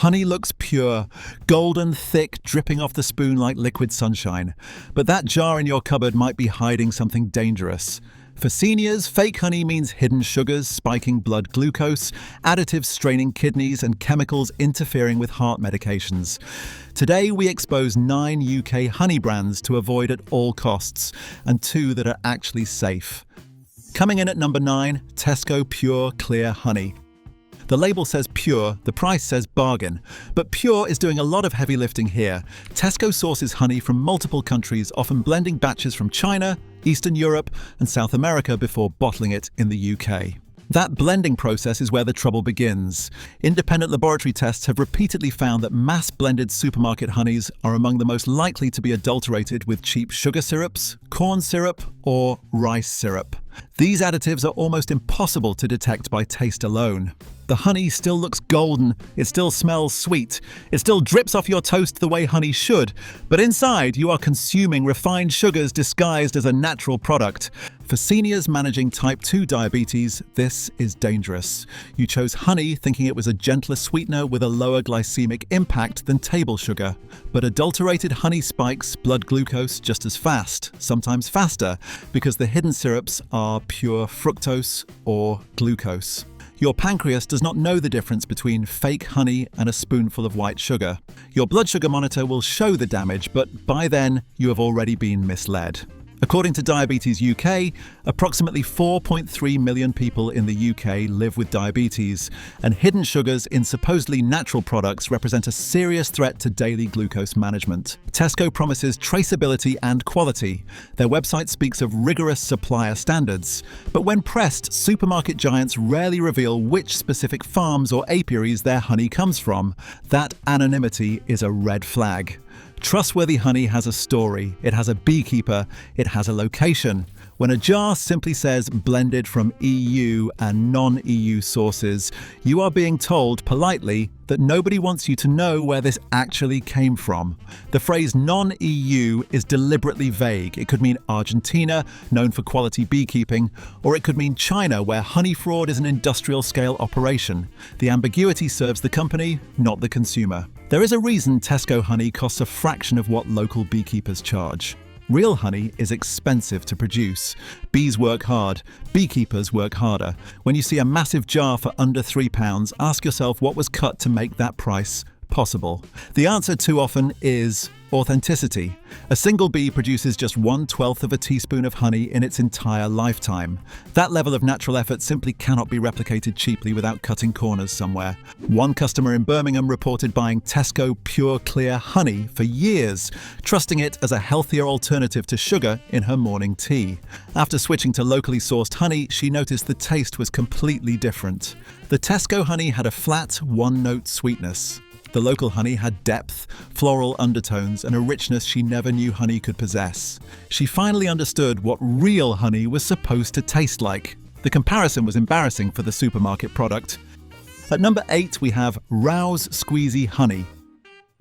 Honey looks pure, golden, thick, dripping off the spoon like liquid sunshine. But that jar in your cupboard might be hiding something dangerous. For seniors, fake honey means hidden sugars spiking blood glucose, additives straining kidneys, and chemicals interfering with heart medications. Today, we expose 9 UK honey brands to avoid at all costs, and 2 that are actually safe. Coming in at number 9, Tesco Pure Clear Honey. The label says pure, the price says bargain. But Pure is doing a lot of heavy lifting here. Tesco sources honey from multiple countries, often blending batches from China, Eastern Europe, and South America before bottling it in the UK. That blending process is where the trouble begins. Independent laboratory tests have repeatedly found that mass-blended supermarket honeys are among the most likely to be adulterated with cheap sugar syrups, corn syrup, or rice syrup. These additives are almost impossible to detect by taste alone. The honey still looks golden, it still smells sweet, it still drips off your toast the way honey should, but inside you are consuming refined sugars disguised as a natural product. For seniors managing type 2 diabetes, this is dangerous. You chose honey thinking it was a gentler sweetener with a lower glycemic impact than table sugar. But adulterated honey spikes blood glucose just as fast, sometimes faster, because the hidden syrups are pure fructose or glucose. Your pancreas does not know the difference between fake honey and a spoonful of white sugar. Your blood sugar monitor will show the damage, but by then you have already been misled. According to Diabetes UK, approximately 4.3 million people in the UK live with diabetes, and hidden sugars in supposedly natural products represent a serious threat to daily glucose management. Tesco promises traceability and quality. Their website speaks of rigorous supplier standards, but when pressed, supermarket giants rarely reveal which specific farms or apiaries their honey comes from. That anonymity is a red flag. Trustworthy honey has a story, it has a beekeeper, it has a location. When a jar simply says blended from EU and non-EU sources, you are being told politely that nobody wants you to know where this actually came from. The phrase non-EU is deliberately vague. It could mean Argentina, known for quality beekeeping, or it could mean China, where honey fraud is an industrial-scale operation. The ambiguity serves the company, not the consumer. There is a reason Tesco honey costs a fraction of what local beekeepers charge. Real honey is expensive to produce. Bees work hard, beekeepers work harder. When you see a massive jar for under £3, ask yourself what was cut to make that price possible. The answer too often is authenticity. A single bee produces just 1/12 of a teaspoon of honey in its entire lifetime. That level of natural effort simply cannot be replicated cheaply without cutting corners somewhere. One customer in Birmingham reported buying Tesco Pure Clear Honey for years, trusting it as a healthier alternative to sugar in her morning tea. After switching to locally sourced honey, she noticed the taste was completely different. The Tesco honey had a flat, one-note sweetness. The local honey had depth, floral undertones, and a richness she never knew honey could possess. She finally understood what real honey was supposed to taste like. The comparison was embarrassing for the supermarket product. At number 8, we have Rowse Squeezy Honey.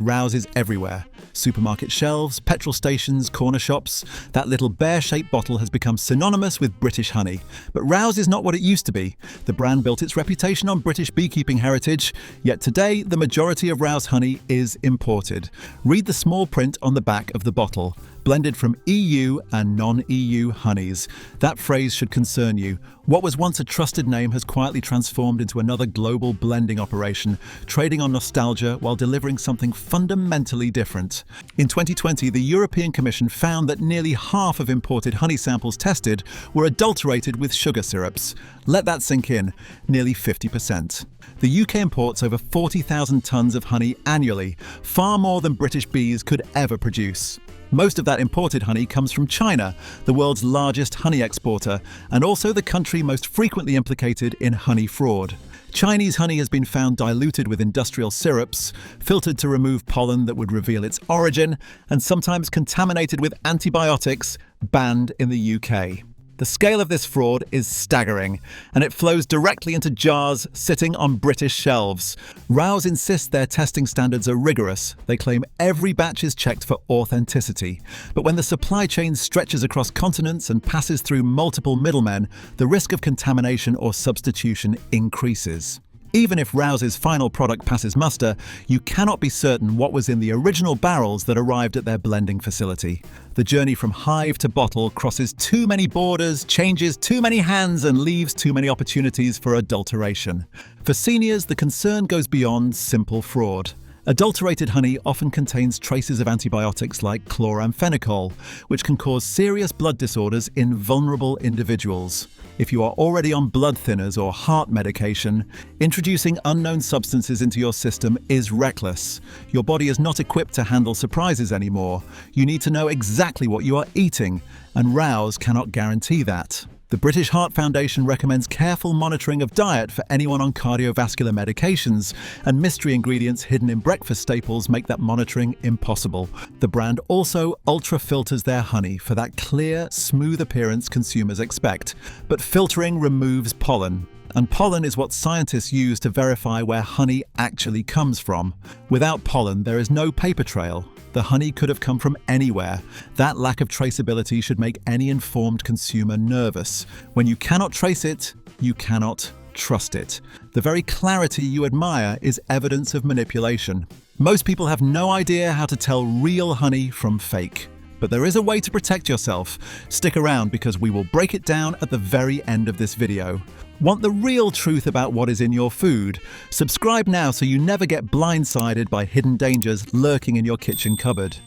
Rowse is everywhere. Supermarket shelves, petrol stations, corner shops. That little bear-shaped bottle has become synonymous with British honey. But Rowse is not what it used to be. The brand built its reputation on British beekeeping heritage, yet today the majority of Rowse honey is imported. Read the small print on the back of the bottle. Blended from EU and non-EU honeys. That phrase should concern you. What was once a trusted name has quietly transformed into another global blending operation, trading on nostalgia while delivering something fundamentally different. In 2020, the European Commission found that nearly half of imported honey samples tested were adulterated with sugar syrups. Let that sink in, nearly 50%. The UK imports over 40,000 tonnes of honey annually, far more than British bees could ever produce. Most of that imported honey comes from China, the world's largest honey exporter, and also the country most frequently implicated in honey fraud. Chinese honey has been found diluted with industrial syrups, filtered to remove pollen that would reveal its origin, and sometimes contaminated with antibiotics, banned in the UK. The scale of this fraud is staggering, and it flows directly into jars sitting on British shelves. Rowse insists their testing standards are rigorous. They claim every batch is checked for authenticity. But when the supply chain stretches across continents and passes through multiple middlemen, the risk of contamination or substitution increases. Even if Rouse's final product passes muster, you cannot be certain what was in the original barrels that arrived at their blending facility. The journey from hive to bottle crosses too many borders, changes too many hands, and leaves too many opportunities for adulteration. For seniors, the concern goes beyond simple fraud. Adulterated honey often contains traces of antibiotics like chloramphenicol, which can cause serious blood disorders in vulnerable individuals. If you are already on blood thinners or heart medication, introducing unknown substances into your system is reckless. Your body is not equipped to handle surprises anymore. You need to know exactly what you are eating, and Rowse cannot guarantee that. The British Heart Foundation recommends careful monitoring of diet for anyone on cardiovascular medications, and mystery ingredients hidden in breakfast staples make that monitoring impossible. The brand also ultra-filters their honey for that clear, smooth appearance consumers expect. But filtering removes pollen, and pollen is what scientists use to verify where honey actually comes from. Without pollen, there is no paper trail. The honey could have come from anywhere. That lack of traceability should make any informed consumer nervous. When you cannot trace it, you cannot trust it. The very clarity you admire is evidence of manipulation. Most people have no idea how to tell real honey from fake. But there is a way to protect yourself. Stick around because we will break it down at the very end of this video. Want the real truth about what is in your food? Subscribe now so you never get blindsided by hidden dangers lurking in your kitchen cupboard.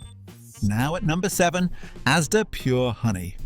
Now at number 7, Asda Pure Honey.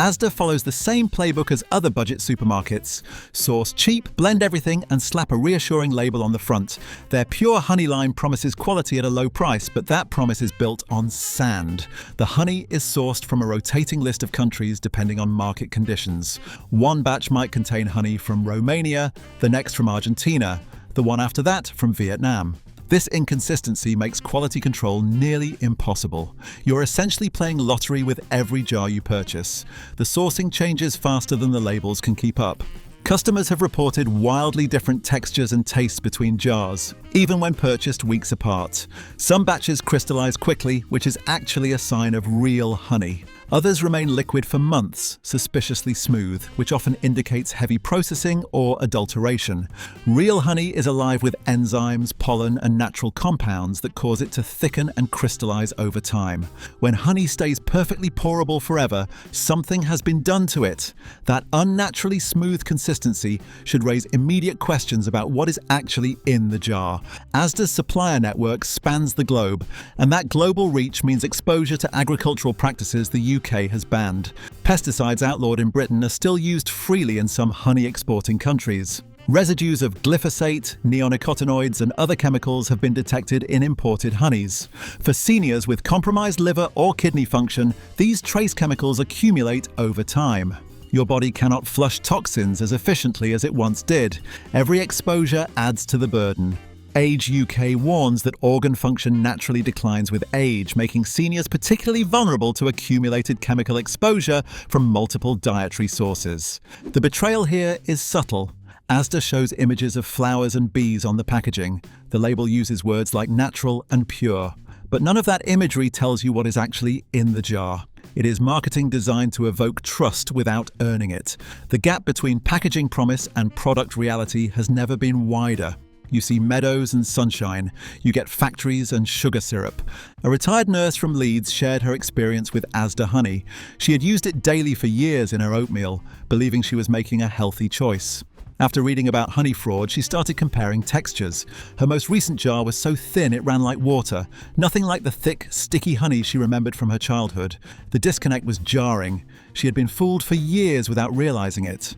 Asda follows the same playbook as other budget supermarkets. Source cheap, blend everything, and slap a reassuring label on the front. Their Pure Honey line promises quality at a low price, but that promise is built on sand. The honey is sourced from a rotating list of countries depending on market conditions. One batch might contain honey from Romania, the next from Argentina, the one after that from Vietnam. This inconsistency makes quality control nearly impossible. You're essentially playing lottery with every jar you purchase. The sourcing changes faster than the labels can keep up. Customers have reported wildly different textures and tastes between jars, even when purchased weeks apart. Some batches crystallize quickly, which is actually a sign of real honey. Others remain liquid for months, suspiciously smooth, which often indicates heavy processing or adulteration. Real honey is alive with enzymes, pollen, and natural compounds that cause it to thicken and crystallize over time. When honey stays perfectly pourable forever, something has been done to it. That unnaturally smooth consistency should raise immediate questions about what is actually in the jar. Asda's supplier network spans the globe, and that global reach means exposure to agricultural practices the UK has banned. Pesticides outlawed in Britain are still used freely in some honey-exporting countries. Residues of glyphosate, neonicotinoids, and other chemicals have been detected in imported honeys. For seniors with compromised liver or kidney function, these trace chemicals accumulate over time. Your body cannot flush toxins as efficiently as it once did. Every exposure adds to the burden. Age UK warns that organ function naturally declines with age, making seniors particularly vulnerable to accumulated chemical exposure from multiple dietary sources. The betrayal here is subtle. Asda shows images of flowers and bees on the packaging. The label uses words like natural and pure. But none of that imagery tells you what is actually in the jar. It is marketing designed to evoke trust without earning it. The gap between packaging promise and product reality has never been wider. You see meadows and sunshine. You get factories and sugar syrup. A retired nurse from Leeds shared her experience with Asda honey. She had used it daily for years in her oatmeal, believing she was making a healthy choice. After reading about honey fraud, she started comparing textures. Her most recent jar was so thin it ran like water, nothing like the thick, sticky honey she remembered from her childhood. The disconnect was jarring. She had been fooled for years without realizing it.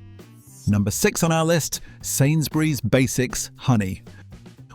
Number 6 on our list, Sainsbury's Basics Honey.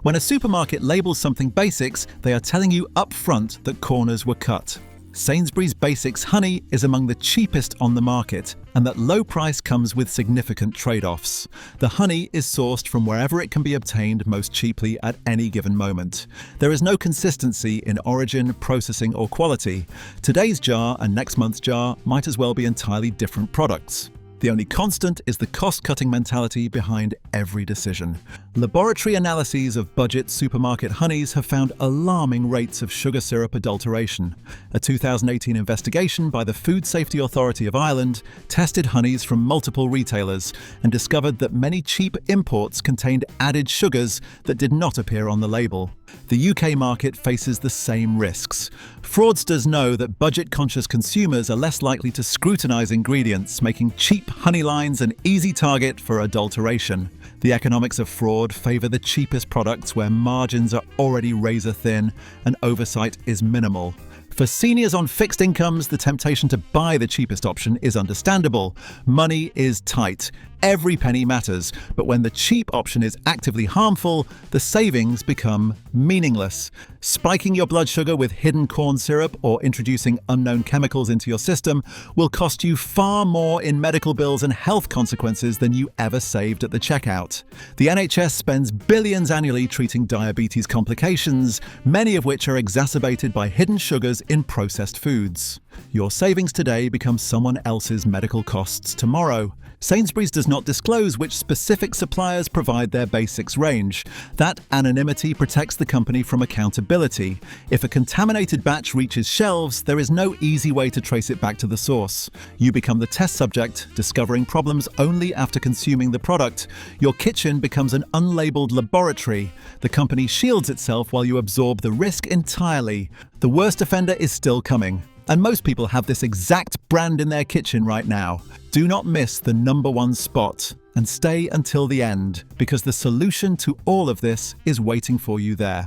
When a supermarket labels something basics, they are telling you up front that corners were cut. Sainsbury's Basics Honey is among the cheapest on the market, and that low price comes with significant trade-offs. The honey is sourced from wherever it can be obtained most cheaply at any given moment. There is no consistency in origin, processing, or quality. Today's jar and next month's jar might as well be entirely different products. The only constant is the cost-cutting mentality behind every decision. Laboratory analyses of budget supermarket honeys have found alarming rates of sugar syrup adulteration. A 2018 investigation by the Food Safety Authority of Ireland tested honeys from multiple retailers and discovered that many cheap imports contained added sugars that did not appear on the label. The UK market faces the same risks. Fraudsters know that budget-conscious consumers are less likely to scrutinise ingredients, making cheap honey lines an easy target for adulteration. The economics of fraud favour the cheapest products where margins are already razor-thin and oversight is minimal. For seniors on fixed incomes, the temptation to buy the cheapest option is understandable. Money is tight. Every penny matters, but when the cheap option is actively harmful, the savings become meaningless. Spiking your blood sugar with hidden corn syrup or introducing unknown chemicals into your system will cost you far more in medical bills and health consequences than you ever saved at the checkout. The NHS spends billions annually treating diabetes complications, many of which are exacerbated by hidden sugars in processed foods. Your savings today become someone else's medical costs tomorrow. Sainsbury's does not disclose which specific suppliers provide their basics range. That anonymity protects the company from accountability. If a contaminated batch reaches shelves, there is no easy way to trace it back to the source. You become the test subject, discovering problems only after consuming the product. Your kitchen becomes an unlabeled laboratory. The company shields itself while you absorb the risk entirely. The worst offender is still coming. And most people have this exact brand in their kitchen right now. Do not miss the #1 spot and stay until the end, because the solution to all of this is waiting for you there.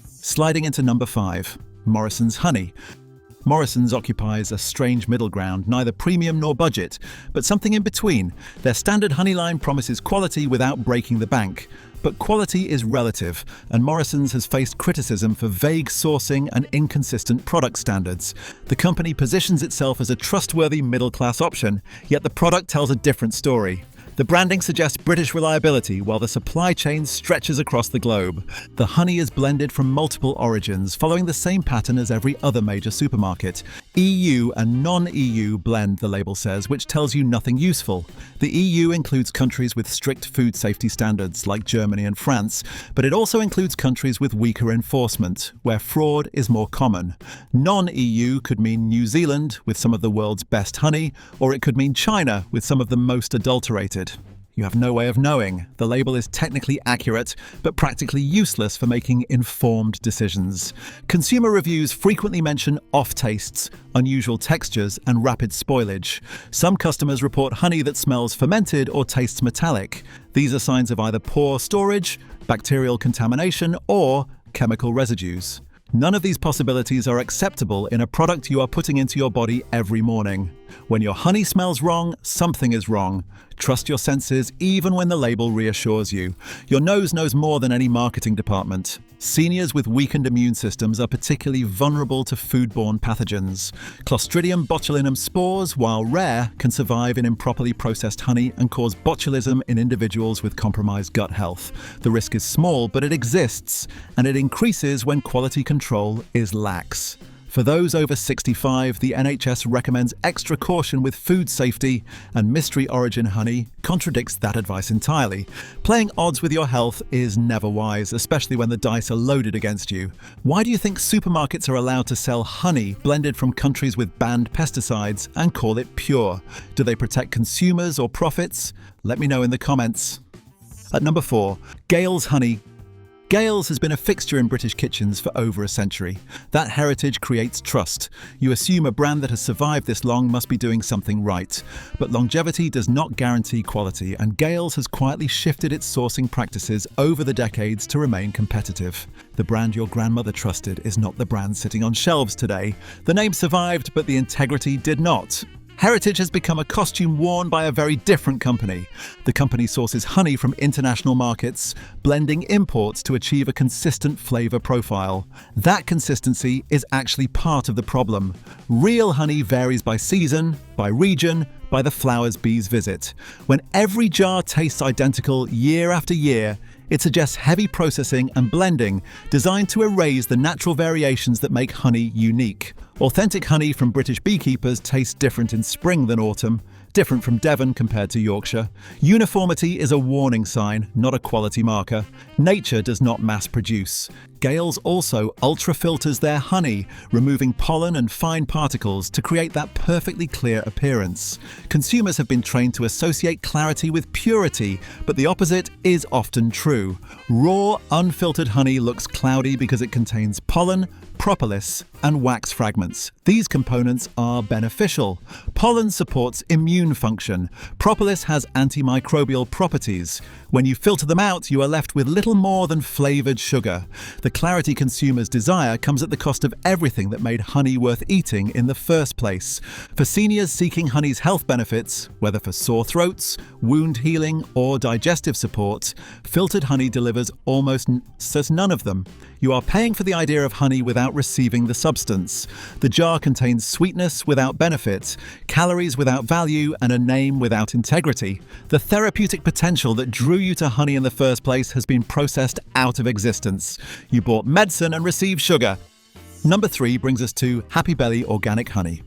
Sliding into number 5, Morrisons Honey. Morrisons occupies a strange middle ground, neither premium nor budget, but something in between. Their standard honey line promises quality without breaking the bank. But quality is relative, and Morrisons has faced criticism for vague sourcing and inconsistent product standards. The company positions itself as a trustworthy middle-class option, yet the product tells a different story. The branding suggests British reliability, while the supply chain stretches across the globe. The honey is blended from multiple origins, following the same pattern as every other major supermarket. EU and non-EU blend, the label says, which tells you nothing useful. The EU includes countries with strict food safety standards, like Germany and France, but it also includes countries with weaker enforcement, where fraud is more common. Non-EU could mean New Zealand, with some of the world's best honey, or it could mean China, with some of the most adulterated. You have no way of knowing. The label is technically accurate, but practically useless for making informed decisions. Consumer reviews frequently mention off-tastes, unusual textures, and rapid spoilage. Some customers report honey that smells fermented or tastes metallic. These are signs of either poor storage, bacterial contamination, or chemical residues. None of these possibilities are acceptable in a product you are putting into your body every morning. When your honey smells wrong, something is wrong. Trust your senses even when the label reassures you. Your nose knows more than any marketing department. Seniors with weakened immune systems are particularly vulnerable to foodborne pathogens. Clostridium botulinum spores, while rare, can survive in improperly processed honey and cause botulism in individuals with compromised gut health. The risk is small, but it exists, and it increases when quality control is lax. For those over 65, the NHS recommends extra caution with food safety, and mystery origin honey contradicts that advice entirely. Playing odds with your health is never wise, especially when the dice are loaded against you. Why do you think supermarkets are allowed to sell honey blended from countries with banned pesticides and call it pure? Do they protect consumers or profits? Let me know in the comments. At number 4, Gale's Honey. Gale's has been a fixture in British kitchens for over a century. That heritage creates trust. You assume a brand that has survived this long must be doing something right. But longevity does not guarantee quality, and Gale's has quietly shifted its sourcing practices over the decades to remain competitive. The brand your grandmother trusted is not the brand sitting on shelves today. The name survived, but the integrity did not. Heritage has become a costume worn by a very different company. The company sources honey from international markets, blending imports to achieve a consistent flavour profile. That consistency is actually part of the problem. Real honey varies by season, by region, by the flowers bees visit. When every jar tastes identical year after year, it suggests heavy processing and blending designed to erase the natural variations that make honey unique. Authentic honey from British beekeepers tastes different in spring than autumn. different from Devon compared to Yorkshire. Uniformity is a warning sign, not a quality marker. Nature does not mass produce. Gales also ultra-filters their honey, removing pollen and fine particles to create that perfectly clear appearance. Consumers have been trained to associate clarity with purity, but the opposite is often true. Raw, unfiltered honey looks cloudy because it contains pollen, propolis, and wax fragments. These components are beneficial. Pollen supports immune function. Propolis has antimicrobial properties. When you filter them out, you are left with little more than flavored sugar. The clarity consumers desire comes at the cost of everything that made honey worth eating in the first place. For seniors seeking honey's health benefits, whether for sore throats, wound healing, or digestive support, filtered honey delivers almost none of them. You are paying for the idea of honey without receiving the substance. The jar contains sweetness without benefit, calories without value, and a name without integrity. The therapeutic potential that drew you to honey in the first place has been processed out of existence. You bought medicine and received sugar. Number 3 brings us to Happy Belly Organic Honey.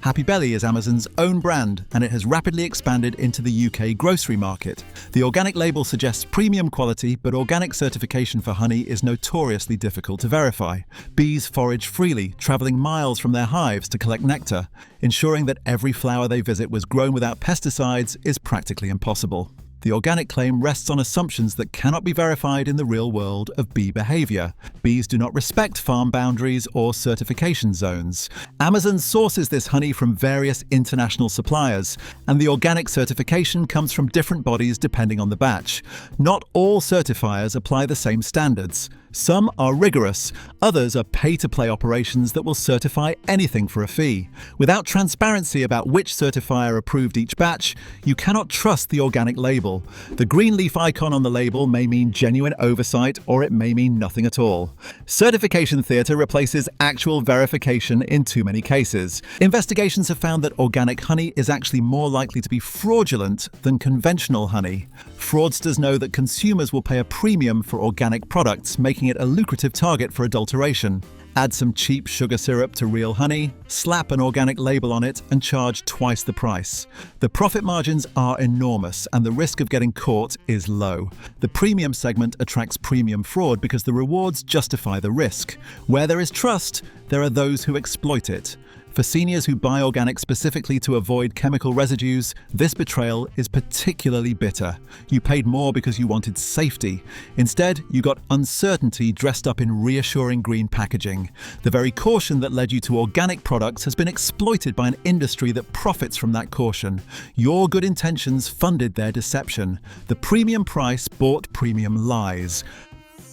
Happy Belly is Amazon's own brand, and it has rapidly expanded into the UK grocery market. The organic label suggests premium quality, but organic certification for honey is notoriously difficult to verify. Bees forage freely, travelling miles from their hives to collect nectar. Ensuring that every flower they visit was grown without pesticides is practically impossible. The organic claim rests on assumptions that cannot be verified in the real world of bee behavior. Bees do not respect farm boundaries or certification zones. Amazon sources this honey from various international suppliers, and the organic certification comes from different bodies depending on the batch. Not all certifiers apply the same standards. Some are rigorous, others are pay-to-play operations that will certify anything for a fee. Without transparency about which certifier approved each batch, you cannot trust the organic label. The green leaf icon on the label may mean genuine oversight, or it may mean nothing at all. Certification theatre replaces actual verification in too many cases. Investigations have found that organic honey is actually more likely to be fraudulent than conventional honey. Fraudsters know that consumers will pay a premium for organic products, making it a lucrative target for adulteration. Add some cheap sugar syrup to real honey, slap an organic label on it, and charge twice the price. The profit margins are enormous, and the risk of getting caught is low. The premium segment attracts premium fraud because the rewards justify the risk. Where there is trust, there are those who exploit it. For seniors who buy organic specifically to avoid chemical residues, this betrayal is particularly bitter. You paid more because you wanted safety. Instead, you got uncertainty dressed up in reassuring green packaging. The very caution that led you to organic products has been exploited by an industry that profits from that caution. Your good intentions funded their deception. The premium price bought premium lies.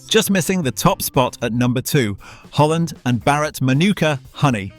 Just missing the top spot at number 2, Holland and Barrett Manuka Honey.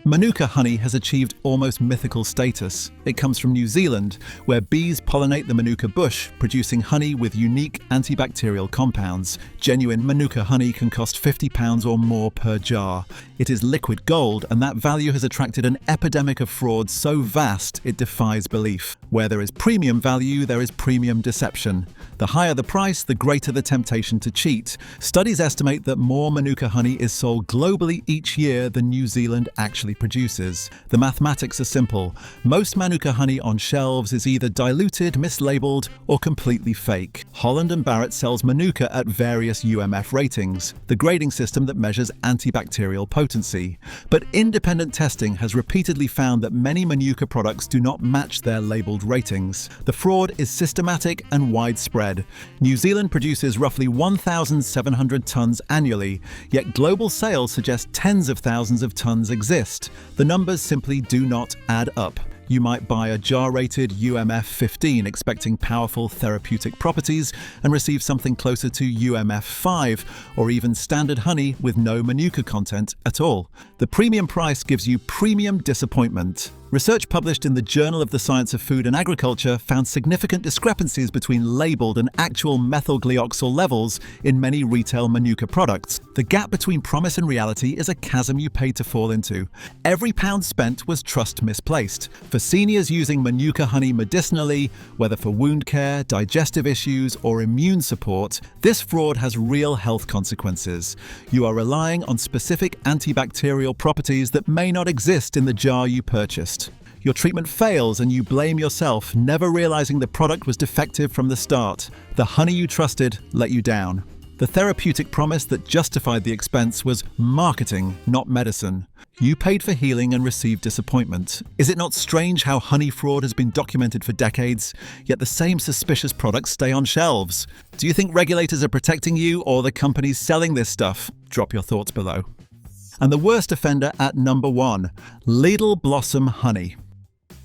Manuka honey has achieved almost mythical status. It comes from New Zealand, where bees pollinate the Manuka bush, producing honey with unique antibacterial compounds. Genuine Manuka honey can cost £50 or more per jar. It is liquid gold, and that value has attracted an epidemic of fraud so vast it defies belief. Where there is premium value, there is premium deception. The higher the price, the greater the temptation to cheat. Studies estimate that more Manuka honey is sold globally each year than New Zealand actually produces. The mathematics are simple. Most Manuka honey on shelves is either diluted, mislabeled, or completely fake. Holland and Barrett sells Manuka at various UMF ratings, the grading system that measures antibacterial potency. But independent testing has repeatedly found that many Manuka products do not match their labeled ratings. The fraud is systematic and widespread. New Zealand produces roughly 1,700 tons annually, yet global sales suggest tens of thousands of tons exist. The numbers simply do not add up. You might buy a jar-rated UMF 15 expecting powerful therapeutic properties and receive something closer to UMF 5 or even standard honey with no Manuka content at all. The premium price gives you premium disappointment. Research published in the Journal of the Science of Food and Agriculture found significant discrepancies between labeled and actual methylglyoxal levels in many retail Manuka products. The gap between promise and reality is a chasm you paid to fall into. Every pound spent was trust misplaced. For seniors using Manuka honey medicinally, whether for wound care, digestive issues, or immune support, this fraud has real health consequences. You are relying on specific antibacterial properties that may not exist in the jar you purchased. Your treatment fails and you blame yourself, never realizing the product was defective from the start. The honey you trusted let you down. The therapeutic promise that justified the expense was marketing, not medicine. You paid for healing and received disappointment. Is it not strange how honey fraud has been documented for decades, yet the same suspicious products stay on shelves? Do you think regulators are protecting you or the companies selling this stuff? Drop your thoughts below. And the worst offender at number 1, Lidl Blossom Honey.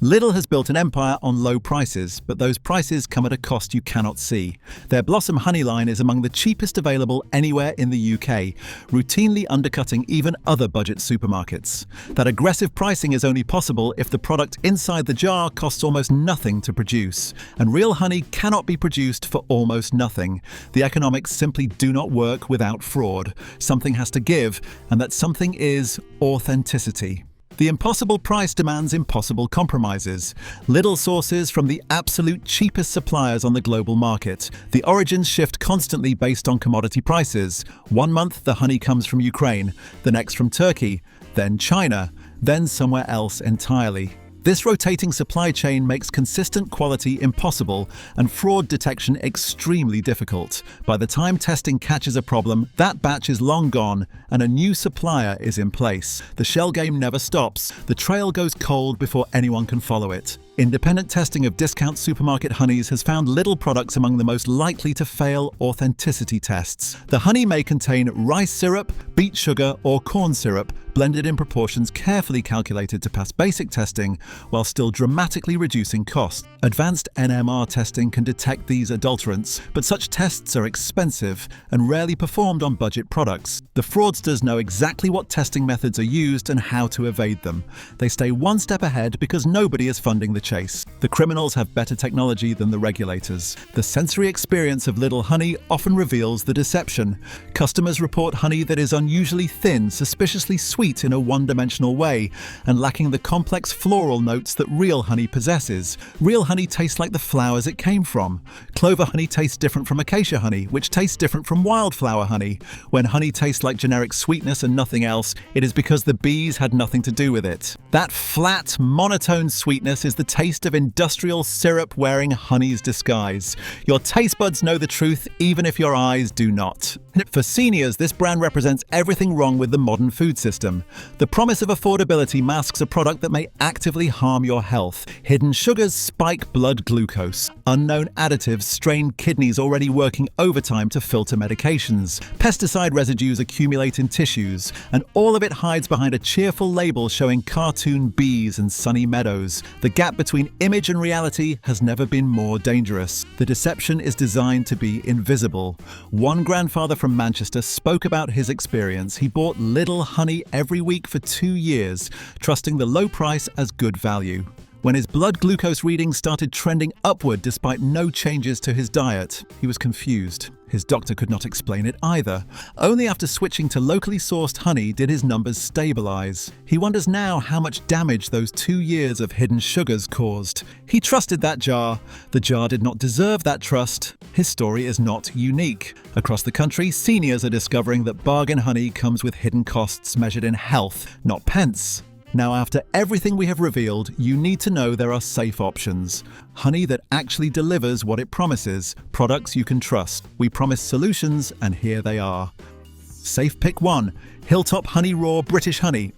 Lidl has built an empire on low prices, but those prices come at a cost you cannot see. Their Blossom Honey line is among the cheapest available anywhere in the UK, routinely undercutting even other budget supermarkets. That aggressive pricing is only possible if the product inside the jar costs almost nothing to produce. And real honey cannot be produced for almost nothing. The economics simply do not work without fraud. Something has to give, and that something is authenticity. The impossible price demands impossible compromises. Lidl sources from the absolute cheapest suppliers on the global market. The origins shift constantly based on commodity prices. One month the honey comes from Ukraine, the next from Turkey, then China, then somewhere else entirely. This rotating supply chain makes consistent quality impossible and fraud detection extremely difficult. By the time testing catches a problem, that batch is long gone and a new supplier is in place. The shell game never stops. The trail goes cold before anyone can follow it. Independent testing of discount supermarket honeys has found Lidl products among the most likely to fail authenticity tests. The honey may contain rice syrup, beet sugar, or corn syrup, blended in proportions carefully calculated to pass basic testing, while still dramatically reducing costs. Advanced NMR testing can detect these adulterants, but such tests are expensive and rarely performed on budget products. The fraudsters know exactly what testing methods are used and how to evade them. They stay one step ahead because nobody is funding the chase. The criminals have better technology than the regulators. The sensory experience of Lidl honey often reveals the deception. Customers report honey that is unusually thin, suspiciously sweet in a one-dimensional way, and lacking the complex floral notes that real honey possesses. Real honey tastes like the flowers it came from. Clover honey tastes different from acacia honey, which tastes different from wildflower honey. When honey tastes like generic sweetness and nothing else, it is because the bees had nothing to do with it. That flat, monotone sweetness is the taste of industrial syrup wearing honey's disguise. Your taste buds know the truth even if your eyes do not. For seniors, this brand represents everything wrong with the modern food system. The promise of affordability masks a product that may actively harm your health. Hidden sugars spike blood glucose. Unknown additives strain kidneys already working overtime to filter medications. Pesticide residues accumulate in tissues, and all of it hides behind a cheerful label showing cartoon bees and sunny meadows. The gap between image and reality has never been more dangerous. The deception is designed to be invisible. One grandfather from Manchester spoke about his experience. He bought Lidl honey every week for 2 years, trusting the low price as good value. When his blood glucose readings started trending upward despite no changes to his diet, he was confused. His doctor could not explain it either. Only after switching to locally sourced honey did his numbers stabilize. He wonders now how much damage those 2 years of hidden sugars caused. He trusted that jar. The jar did not deserve that trust. His story is not unique. Across the country, seniors are discovering that bargain honey comes with hidden costs measured in health, not pence. Now, after everything we have revealed, you need to know there are safe options. Honey that actually delivers what it promises. Products you can trust. We promise solutions, and here they are. Safe pick 1. Hilltop Honey Raw British Honey.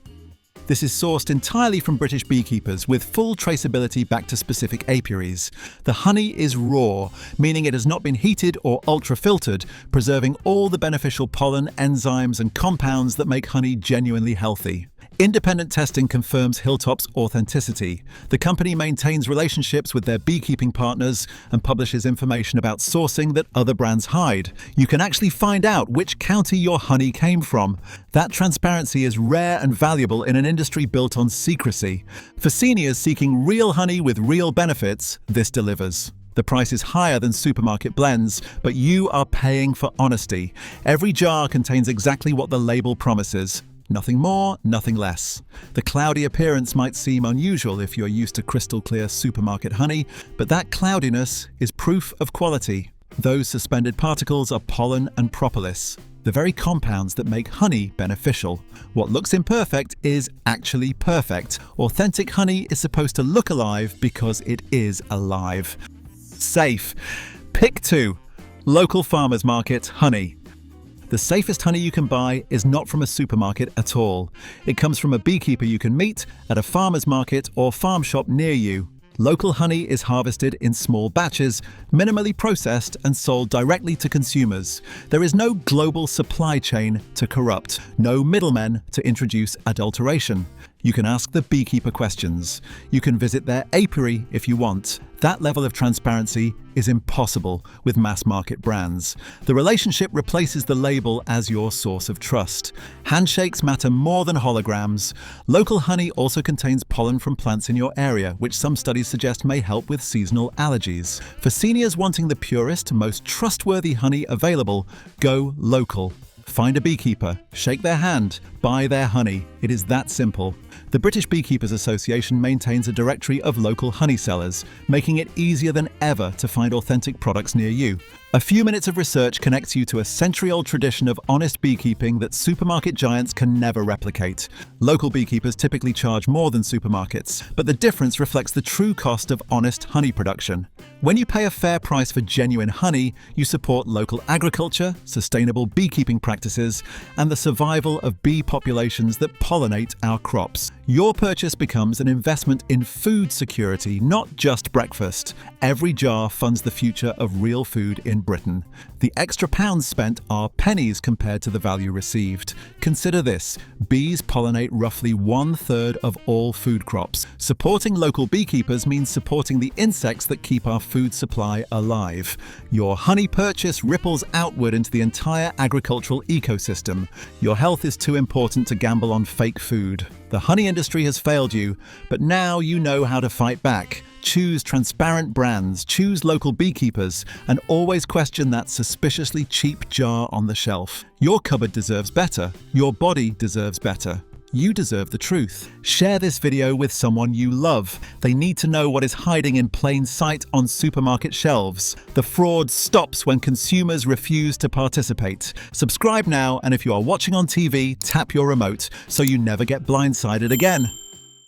This is sourced entirely from British beekeepers with full traceability back to specific apiaries. The honey is raw, meaning it has not been heated or ultra-filtered, preserving all the beneficial pollen, enzymes, and compounds that make honey genuinely healthy. Independent testing confirms Hilltop's authenticity. The company maintains relationships with their beekeeping partners and publishes information about sourcing that other brands hide. You can actually find out which county your honey came from. That transparency is rare and valuable in an industry built on secrecy. For seniors seeking real honey with real benefits, this delivers. The price is higher than supermarket blends, but you are paying for honesty. Every jar contains exactly what the label promises. Nothing more, nothing less. The cloudy appearance might seem unusual if you're used to crystal clear supermarket honey, but that cloudiness is proof of quality. Those suspended particles are pollen and propolis. the very compounds that make honey beneficial. What looks imperfect is actually perfect. Authentic honey is supposed to look alive because it is alive. Safe. Pick 2. Local farmers market honey. The safest honey you can buy is not from a supermarket at all. It comes from a beekeeper you can meet at a farmer's market or farm shop near you. Local honey is harvested in small batches, minimally processed and sold directly to consumers. There is no global supply chain to corrupt, no middlemen to introduce adulteration. You can ask the beekeeper questions. You can visit their apiary if you want. That level of transparency is impossible with mass market brands. The relationship replaces the label as your source of trust. Handshakes matter more than holograms. Local honey also contains pollen from plants in your area, which some studies suggest may help with seasonal allergies. For seniors wanting the purest, most trustworthy honey available, go local. Find a beekeeper, shake their hand, buy their honey. It is that simple. The British Beekeepers Association maintains a directory of local honey sellers, making it easier than ever to find authentic products near you. A few minutes of research connects you to a century-old tradition of honest beekeeping that supermarket giants can never replicate. Local beekeepers typically charge more than supermarkets, but the difference reflects the true cost of honest honey production. When you pay a fair price for genuine honey, you support local agriculture, sustainable beekeeping practices, and the survival of bee populations that pollinate our crops. Your purchase becomes an investment in food security, not just breakfast. Every jar funds the future of real food in Britain. The extra pounds spent are pennies compared to the value received. Consider this: bees pollinate roughly 1/3 of all food crops. Supporting local beekeepers means supporting the insects that keep our food supply alive. Your honey purchase ripples outward into the entire agricultural ecosystem. Your health is too important to gamble on fake food. The honey industry has failed you, but now you know how to fight back. Choose transparent brands, choose local beekeepers, and always question that suspiciously cheap jar on the shelf. Your cupboard deserves better. Your body deserves better. You deserve the truth. Share this video with someone you love. They need to know what is hiding in plain sight on supermarket shelves. The fraud stops when consumers refuse to participate. Subscribe now, and if you are watching on TV, tap your remote so you never get blindsided again.